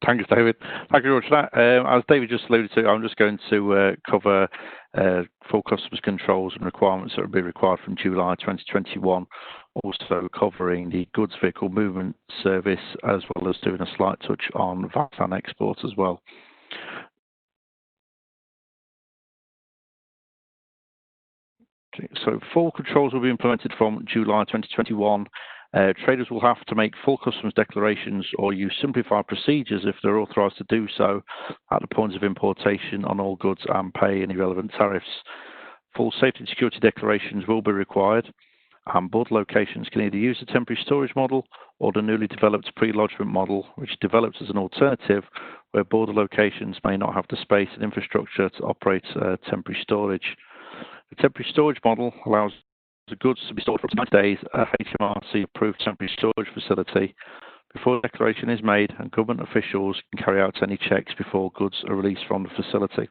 Thanks, David. Thank you very much for that. As David just alluded to, I'm just going to cover full customs controls and requirements that will be required from July 2021, also covering the goods vehicle movement service, as well as doing a slight touch on VAT and exports as well. Okay, so full controls will be implemented from July 2021. Traders will have to make full customs declarations or use simplified procedures if they're authorised to do so at the point of importation on all goods and pay any relevant tariffs. Full safety and security declarations will be required, and border locations can either use the temporary storage model or the newly developed pre-lodgement model, which develops as an alternative where border locations may not have the space and infrastructure to operate temporary storage. The temporary storage model allows the goods to be stored for up to 90 days at HMRC approved temporary storage facility before the declaration is made, and government officials can carry out any checks before goods are released from the facility.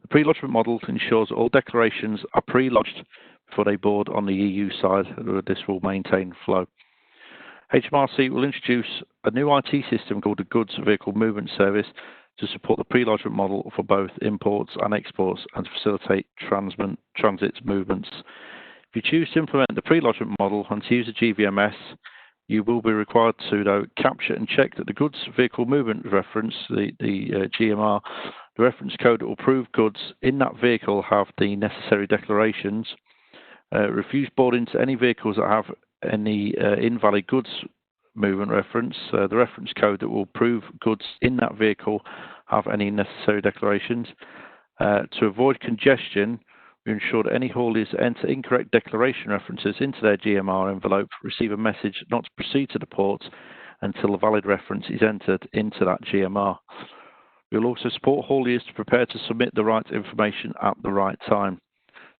The pre-lodgement model ensures all declarations are pre-lodged before they board on the EU side. This will maintain flow. HMRC will introduce a new IT system called the Goods Vehicle Movement Service to support the pre-lodgement model for both imports and exports and to facilitate transit movements. If you choose to implement the pre-lodgement model and to use a GVMS, you will be required to, though, capture and check that the goods vehicle movement reference, the GMR, the reference code that will prove goods in that vehicle have the necessary declarations. Refuse boarding to any vehicles that have any invalid goods movement reference, the reference code that will prove goods in that vehicle have any necessary declarations. To avoid congestion, we ensure that any hauliers enter incorrect declaration references into their GMR envelope receive a message not to proceed to the port until a valid reference is entered into that GMR. We will also support hauliers to prepare to submit the right information at the right time.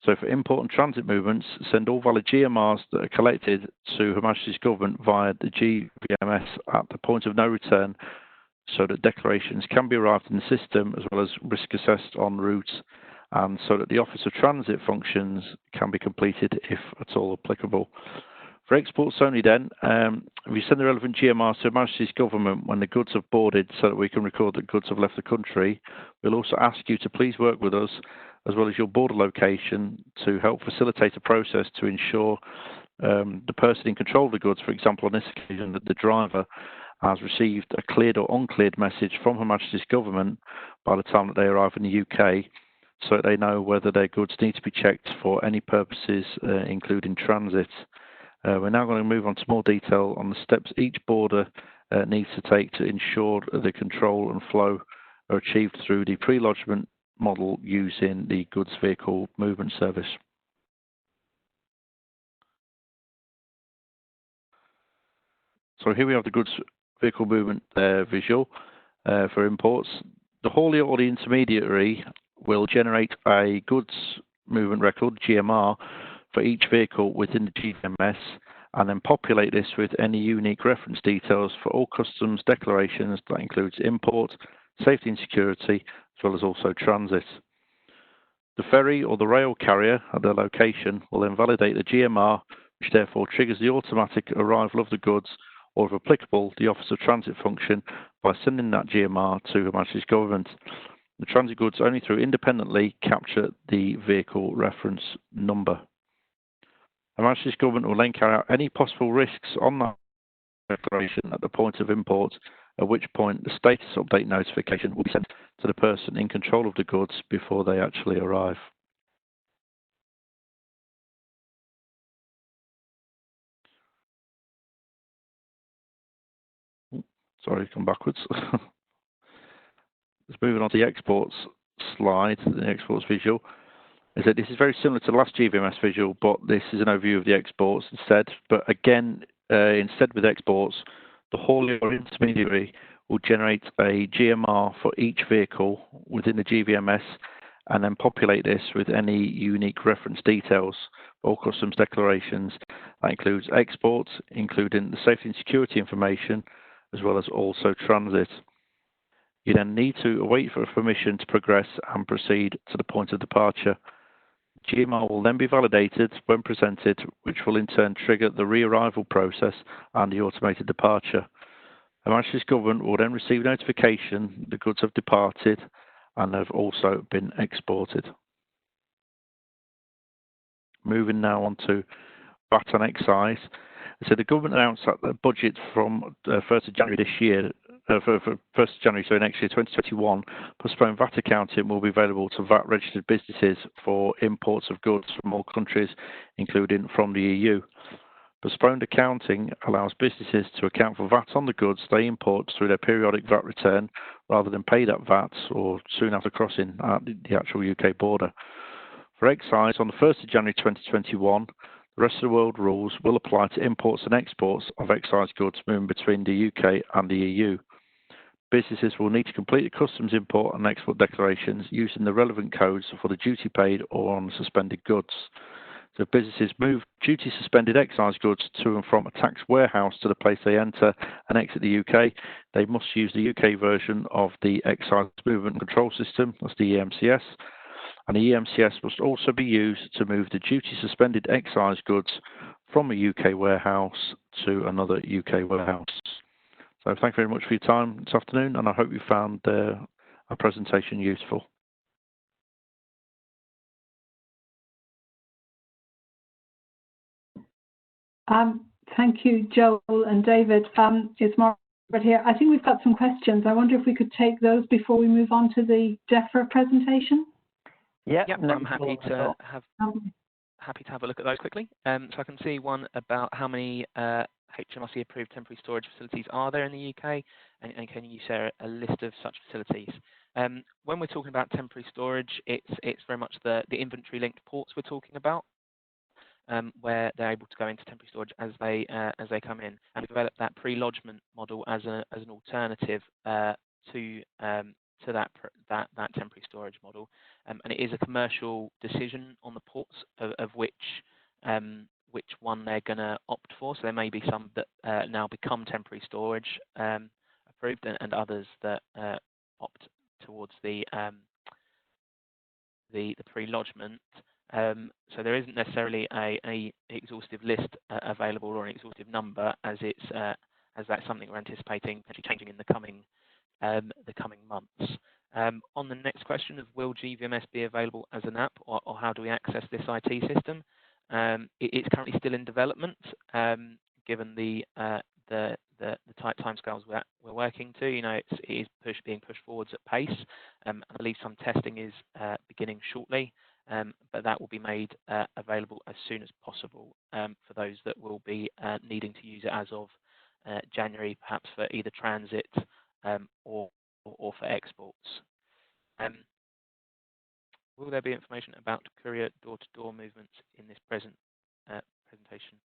So for import and transit movements, send all valid GMRs that are collected to Her Majesty's Government via the GVMS at the point of no return, so that declarations can be arrived in the system as well as risk assessed en route, and so that the Office of Transit functions can be completed if at all applicable. For exports only then, we send the relevant GMRs to Her Majesty's Government when the goods have boarded so that we can record that goods have left the country. We'll also ask you to please work with us as well as your border location to help facilitate a process to ensure the person in control of the goods, for example on this occasion that the driver has received a cleared or uncleared message from Her Majesty's Government by the time that they arrive in the UK, so that they know whether their goods need to be checked for any purposes including transit. We're now going to move on to more detail on the steps each border needs to take to ensure that the control and flow are achieved through the pre-lodgement model using the goods vehicle movement service. So here we have the goods vehicle movement visual for imports. The haulier or the intermediary will generate a goods movement record, GMR, for each vehicle within the GMS, and then populate this with any unique reference details for all customs declarations. That includes import, safety and security, as well as also transit. The ferry or the rail carrier at their location will then validate the GMR, which therefore triggers the automatic arrival of the goods, or if applicable, the Office of Transit function by sending that GMR to Her Majesty's Government. The transit goods only through independently capture the vehicle reference number. Her Majesty's Government will then carry out any possible risks on that declaration at the point of import, at which point the status update notification will be sent to the person in control of the goods before they actually arrive. Sorry, come backwards. Just moving on to the exports slide, the exports visual. Is that this is very similar to the last GVMS visual, but this is an overview of the exports instead. But again, instead with exports, the haulier or intermediary will generate a GMR for each vehicle within the GVMS and then populate this with any unique reference details for all customs declarations. That includes exports, including the safety and security information, as well as also transit. You then need to await for permission to progress and proceed to the point of departure. GMR will then be validated when presented, which will in turn trigger the re-arrival process and the automated departure. The Majesty's Government will then receive notification the goods have departed and have also been exported. Moving now on to Baton excise. So the government announced that the budget from 1st of January this year, for 1st of January, so next year, 2021, postponed VAT accounting will be available to VAT registered businesses for imports of goods from all countries, including from the EU. Postponed accounting allows businesses to account for VAT on the goods they import through their periodic VAT return rather than pay that VAT or soon after crossing at the actual UK border. For excise, on the 1st of January 2021, the rest of the world rules will apply to imports and exports of excise goods moving between the UK and the EU. Businesses will need to complete the customs import and export declarations using the relevant codes for the duty paid or on suspended goods. So businesses move duty suspended excise goods to and from a tax warehouse to the place they enter and exit the UK. They must use the UK version of the Excise Movement Control System, that's the EMCS. And the EMCS must also be used to move the duty suspended excise goods from a UK warehouse to another UK warehouse. So thank you very much for your time this afternoon, and I hope you found our presentation useful. Thank you, Joel and David. It's Margaret here. I think we've got some questions. I wonder if we could take those before we move on to the DEFRA presentation. Yeah, I'm happy to have a look at those quickly. So I can see one about how many HMRC approved temporary storage facilities are there in the UK, and can you share a list of such facilities? When we're talking about temporary storage, it's very much the inventory linked ports we're talking about, where they're able to go into temporary storage as they come in, and develop that pre-lodgement model as an alternative to that temporary storage model, and it is a commercial decision on the ports of which one they're going to opt for. So there may be some that now become temporary storage approved, and others that opt towards the pre-lodgement. So there isn't necessarily a exhaustive list available or an exhaustive number, as that's something we're anticipating actually changing in the coming months. On the next question of will GVMS be available as an app, or how do we access this IT system? It's currently still in development, given the tight timescales we're working to. It is being pushed forwards at pace. I believe some testing is beginning shortly, but that will be made available as soon as possible for those that will be needing to use it as of January, perhaps for either transit or for exports. Will there be information about courier door-to-door movements in this presentation,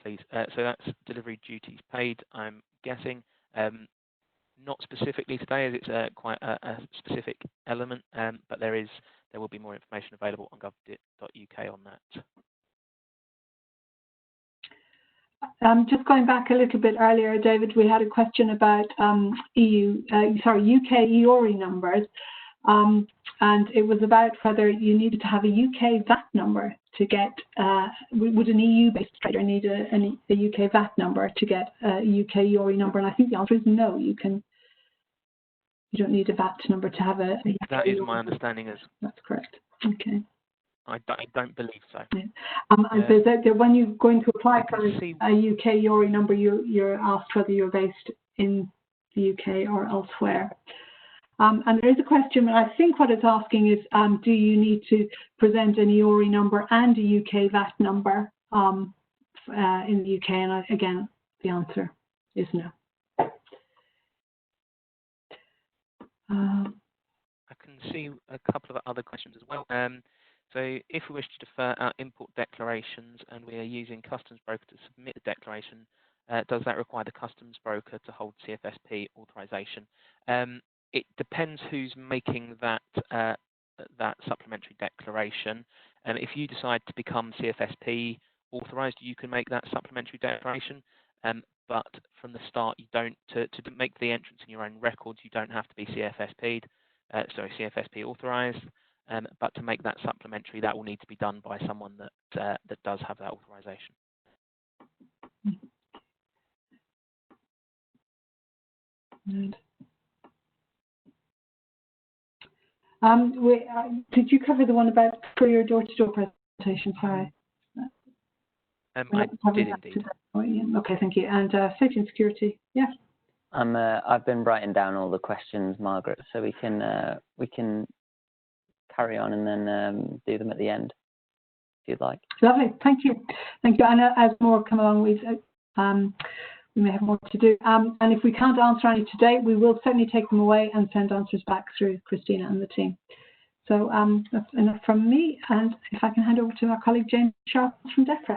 please? So that's delivery duties paid, I'm guessing. Not specifically today, as it's quite a specific element, but there will be more information available on gov.uk on that. Just going back a little bit earlier, David, we had a question about UK EORI numbers, and it was about whether you needed to have a UK VAT number to get, would an EU-based trader need a UK VAT number to get a UK EORI number? And I think the answer is no, you don't need a VAT number to have a that is my understanding. That's correct. Okay. I don't believe so. Yeah. When you're going to apply for a UK EORI number, you're asked whether you're based in the UK or elsewhere. And there is a question, and I think what it's asking is, do you need to present an EORI number and a UK VAT number in the UK? And again, the answer is no. I can see a couple of other questions as well. So if we wish to defer our import declarations and we are using customs broker to submit the declaration, does that require the customs broker to hold CFSP authorization? It depends who's making that supplementary declaration. If you decide to become CFSP authorized, you can make that supplementary declaration. But from the start, you don't to make the entrance in your own records. You don't have to be CFSP authorized. But to make that supplementary, that will need to be done by someone that does have that authorization. And, did you cover the one about courier door-to-door presentation? Sorry. I did indeed. Okay, thank you. And safety and security, yeah. I've been writing down all the questions, Margaret, so we can carry on and then do them at the end, if you'd like. Lovely, thank you. Thank you. And as more come along, we may have more to do. And if we can't answer any today, we will certainly take them away and send answers back through Christina and the team. So that's enough from me. And if I can hand over to our colleague James Sharp from DEFRA.